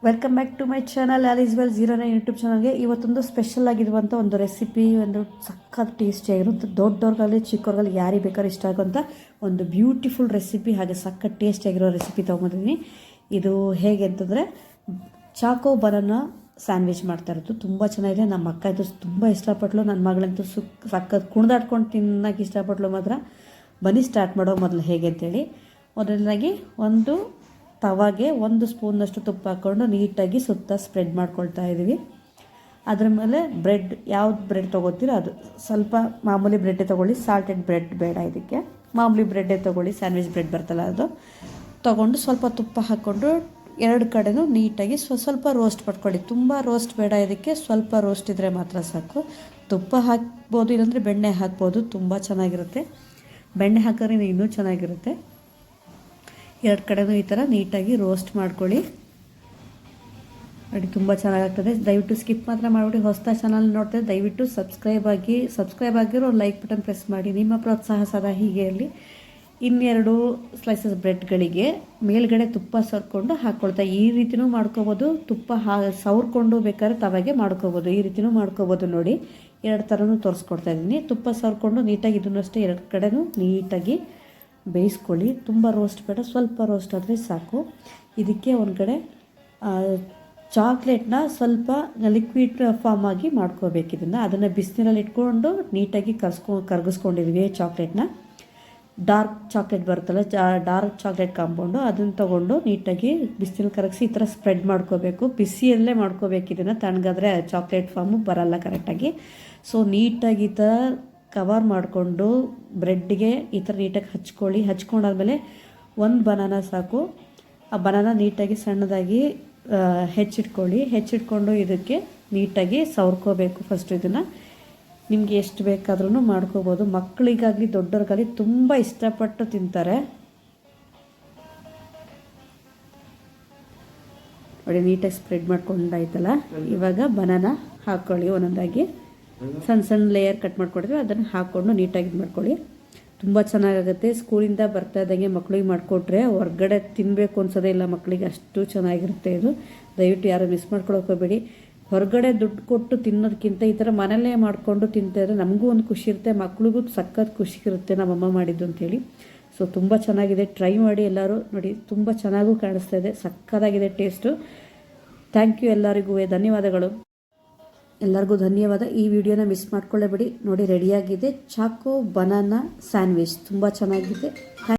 Welcome back to my channel all well 09 YouTube ಚಾನಲ್ಗೆ ಇವತ್ತೊಂದು special ಆಗಿರುವಂಥ ಒಂದು ರೆಸಿಪಿ, ಒಂದು ಸಖತ್ ಟೇಸ್ಟಿಯಾಗಿರುತ್ತೆ. ದೊಡ್ಡವ್ರಿಗಾಗಲಿ ಚಿಕ್ಕವ್ರಿಗಾಗಲಿ ಯಾರಿಗೆ ಬೇಕಾದ್ರೂ ಇಷ್ಟ ಆಗುವಂಥ ಒಂದು ಬ್ಯೂಟಿಫುಲ್ ರೆಸಿಪಿ, ಹಾಗೆ ಸಖತ್ ಟೇಸ್ಟಿಯಾಗಿರೋ ರೆಸಿಪಿ ತೊಗೊಂಬಂದಿದ್ದೀನಿ. ಇದು ಹೇಗೆ ಅಂತಂದರೆ ಚಾಕೋ ಬನಾನಾ ಸ್ಯಾಂಡ್ವಿಚ್ ಮಾಡ್ತಾ ಇರೋದು. ತುಂಬ ಚೆನ್ನಾಗಿದೆ. ನಮ್ಮ ಅಕ್ಕ ಇದು ತುಂಬ ಇಷ್ಟಪಟ್ಲು, ನನ್ನ ಮಗಳಂತೂ ಸಖತ್ ಕುಣಿದಾಡ್ಕೊಂಡು ತಿನ್ನೋಕ್ಕೆ ಇಷ್ಟಪಟ್ಲು. ಮಾತ್ರ ಬನ್ನಿ ಸ್ಟಾರ್ಟ್ ಮಾಡೋ ಮೊದಲು ಹೇಗೆ ಅಂತೇಳಿ. ಮೊದಲನೇದಾಗಿ ಒಂದು ತವಾಗೆ 1 ಸ್ಪೂನ್ನಷ್ಟು ತುಪ್ಪ ಹಾಕ್ಕೊಂಡು ನೀಟಾಗಿ ಸುತ್ತ ಸ್ಪ್ರೆಡ್ ಮಾಡ್ಕೊಳ್ತಾ ಇದ್ದೀವಿ. ಅದರ ಮೇಲೆ ಬ್ರೆಡ್, ಯಾವ್ದು ಬ್ರೆಡ್ ತೊಗೋತೀರೋ ಅದು ಸ್ವಲ್ಪ ಮಾಮೂಲಿ ಬ್ರೆಡ್ಡೇ ತೊಗೊಳ್ಳಿ, ಸಾಲ್ಟೆಡ್ ಬ್ರೆಡ್ ಬೇಡ. ಇದಕ್ಕೆ ಮಾಮೂಲಿ ಬ್ರೆಡ್ಡೇ ತೊಗೊಳ್ಳಿ, ಸ್ಯಾಂಡ್ವಿಚ್ ಬ್ರೆಡ್ ಬರ್ತಲ್ಲ ಅದು ತೊಗೊಂಡು ಸ್ವಲ್ಪ ತುಪ್ಪ ಹಾಕ್ಕೊಂಡು 2 ಕಡೆನೂ ನೀಟಾಗಿ ಸ್ವಲ್ಪ ರೋಸ್ಟ್ ಮಾಡ್ಕೊಳ್ಳಿ. ತುಂಬ ರೋಸ್ಟ್ ಬೇಡ, ಇದಕ್ಕೆ ಸ್ವಲ್ಪ ರೋಸ್ಟ್ ಇದ್ದರೆ ಮಾತ್ರ ಸಾಕು. ತುಪ್ಪ ಹಾಕ್ಬೋದು, ಇಲ್ಲಾಂದರೆ ಬೆಣ್ಣೆ ಹಾಕ್ಬೋದು, ತುಂಬ ಚೆನ್ನಾಗಿರುತ್ತೆ. ಬೆಣ್ಣೆ ಹಾಕಿದ್ರೆ ಇನ್ನೂ ಚೆನ್ನಾಗಿರುತ್ತೆ. 2 ಕಡೆನೂ ಈ ಥರ ನೀಟಾಗಿ ರೋಸ್ಟ್ ಮಾಡ್ಕೊಳ್ಳಿ. ನೋಡಿ, ತುಂಬ ಚೆನ್ನಾಗಾಗ್ತದೆ. ದಯವಿಟ್ಟು ಸ್ಕಿಪ್ ಮಾತ್ರ ಮಾಡಿಬಿಡಿ. ಹೊಸ ಚಾನಲ್ ನೋಡ್ತಾರೆ ದಯವಿಟ್ಟು ಸಬ್ಸ್ಕ್ರೈಬ್ ಆಗಿರೋ ಲೈಕ್ ಬಟನ್ ಪ್ರೆಸ್ ಮಾಡಿ. ನಿಮ್ಮ ಪ್ರೋತ್ಸಾಹ ಸದಾ ಹೀಗೆ ಇರಲಿ. 2 ಸ್ಲೈಸಸ್ ಬ್ರೆಡ್ಗಳಿಗೆ ಮೇಲ್ಗಡೆ ತುಪ್ಪ ಸವರ್ಕೊಂಡು ಹಾಕ್ಕೊಳ್ತಾ ಈ ರೀತಿನೂ ಮಾಡ್ಕೋಬೋದು. ತುಪ್ಪ ಸವರ್ಕೊಂಡು ಬೇಕಾದ್ರೆ ತವಾಗೆ ಮಾಡ್ಕೋಬೋದು, ಈ ರೀತಿನೂ ಮಾಡ್ಕೋಬೋದು. ನೋಡಿ, 2 ಥರನೂ ತೋರಿಸ್ಕೊಡ್ತಾ ಇದ್ದೀನಿ. ತುಪ್ಪ ಸವರ್ಕೊಂಡು ನೀಟಾಗಿ ಇದನ್ನು ಅಷ್ಟೇ 2 ಕಡೆನೂ ನೀಟಾಗಿ ಬೇಯಿಸ್ಕೊಳ್ಳಿ. ತುಂಬ ರೋಸ್ಟ್ ಬೇಡ, ಸ್ವಲ್ಪ ರೋಸ್ಟ್ ಆದರೆ ಸಾಕು. ಇದಕ್ಕೆ ಒಂದು ಕಡೆ ಚಾಕ್ಲೇಟ್ನ ಸ್ವಲ್ಪ ಲಿಕ್ವಿಡ್ ಫಾರ್ಮ್ ಆಗಿ ಮಾಡ್ಕೋಬೇಕು. ಅದನ್ನು ಬಿಸಿನೀರಲ್ಲಿ ಇಟ್ಕೊಂಡು ನೀಟಾಗಿ ಕರಗಿಸ್ಕೊಂಡಿದ್ವಿ. ಚಾಕ್ಲೇಟ್ನ ಡಾರ್ಕ್ ಚಾಕ್ಲೇಟ್ ಬರುತ್ತಲ್ಲ, ಡಾರ್ಕ್ ಚಾಕ್ಲೇಟ್ ಕಾಂಪೌಂಡು, ಅದನ್ನು ತೊಗೊಂಡು ನೀಟಾಗಿ ಬಿಸಿನಲ್ಲಿ ಕರಗಿಸಿ ಈ ಥರ ಸ್ಪ್ರೆಡ್ ಮಾಡ್ಕೋಬೇಕು. ಬಿಸಿಯಲ್ಲೇ ಮಾಡ್ಕೋಬೇಕು. ಇದನ್ನು ತಣ್ಣಗಾದರೆ ಚಾಕ್ಲೇಟ್ ಫಾರ್ಮು ಬರಲ್ಲ ಕರೆಕ್ಟಾಗಿ. ಸೊ ನೀಟಾಗಿ ಈ ಥರ ಕವರ್ ಮಾಡಿಕೊಂಡು ಬ್ರೆಡ್ಗೆ ಈ ಥರ ನೀಟಾಗಿ ಹಚ್ಕೊಂಡಾದ್ಮೇಲೆ 1 ಬನಾನಾ ಸಾಕು. ಆ ಬನಾನಾ ನೀಟಾಗಿ ಸಣ್ಣದಾಗಿ ಹೆಚ್ಚಿಟ್ಕೊಂಡು ಇದಕ್ಕೆ ನೀಟಾಗಿ ಸವರ್ಕೋಬೇಕು. ಫಸ್ಟ್ ಇದನ್ನು ನಿಮಗೆ ಎಷ್ಟು ಬೇಕಾದ್ರೂ ಮಾಡ್ಕೋಬೋದು. ಮಕ್ಕಳಿಗಾಗಲಿ ದೊಡ್ಡವ್ರಿಗಾಗಲಿ ತುಂಬ ಇಷ್ಟಪಟ್ಟು ತಿಂತಾರೆ. ನೋಡಿ, ನೀಟಾಗಿ ಸ್ಪ್ರೆಡ್ ಮಾಡ್ಕೊಂಡಾಯ್ತಲ್ಲ. ಇವಾಗ ಬನಾನಾ ಹಾಕ್ಕೊಳ್ಳಿ. ಒಂದೊಂದಾಗಿ ಸಣ್ಣ ಲೇಯರ್ ಕಟ್ ಮಾಡ್ಕೊಡಿದ್ರೆ ಅದನ್ನು ಹಾಕ್ಕೊಂಡು ನೀಟಾಗಿ ಇದು ಮಾಡ್ಕೊಳ್ಳಿ. ತುಂಬ ಚೆನ್ನಾಗಾಗುತ್ತೆ. ಸ್ಕೂಲಿಂದ ಬರ್ತಾ ಇದ್ದಂಗೆ ಮಕ್ಕಳಿಗೆ ಮಾಡಿಕೊಟ್ರೆ ಹೊರ್ಗಡೆ ತಿನ್ನಬೇಕು ಅನ್ಸೋದೇ ಇಲ್ಲ ಮಕ್ಕಳಿಗೆ, ಅಷ್ಟು ಚೆನ್ನಾಗಿರುತ್ತೆ ಇದು. ದಯವಿಟ್ಟು ಯಾರು ಮಿಸ್ ಮಾಡ್ಕೊಳಕ್ಕೆ ಹೋಗಬೇಡಿ. ಹೊರಗಡೆ ದುಡ್ಡು ಕೊಟ್ಟು ತಿನ್ನೋದಕ್ಕಿಂತ ಈ ಥರ ಮನೇಲೇ ಮಾಡಿಕೊಂಡು ತಿಂತಾಯಿದ್ರೆ ನಮಗೂ ಒಂದು ಖುಷಿ ಇರುತ್ತೆ, ಮಕ್ಳಿಗೂ ಸಖತ್ ಖುಷಿ ಇರುತ್ತೆ ನಮ್ಮಮ್ಮ ಮಾಡಿದ್ದು ಅಂತೇಳಿ. ಸೊ ತುಂಬ ಚೆನ್ನಾಗಿದೆ, ಟ್ರೈ ಮಾಡಿ ಎಲ್ಲರೂ. ನೋಡಿ, ತುಂಬ ಚೆನ್ನಾಗೂ ಕಾಣಿಸ್ತಾ ಇದೆ, ಸಕ್ಕತ್ತಾಗಿದೆ ಟೇಸ್ಟು. ಥ್ಯಾಂಕ್ ಯು ಎಲ್ಲರಿಗೂ, ಧನ್ಯವಾದಗಳು. ಎಲ್ಲರಿಗೂ ಧನ್ಯವಾದ. ಈ ವಿಡಿಯೋನ ಮಿಸ್ ಮಾಡ್ಕೊಳ್ಳೇಬೇಡಿ. ನೋಡಿ, ರೆಡಿಯಾಗಿದೆ ಚಾಕೋ ಬನಾನಾ ಸ್ಯಾಂಡ್ವಿಚ್, ತುಂಬ ಚೆನ್ನಾಗಿದೆ.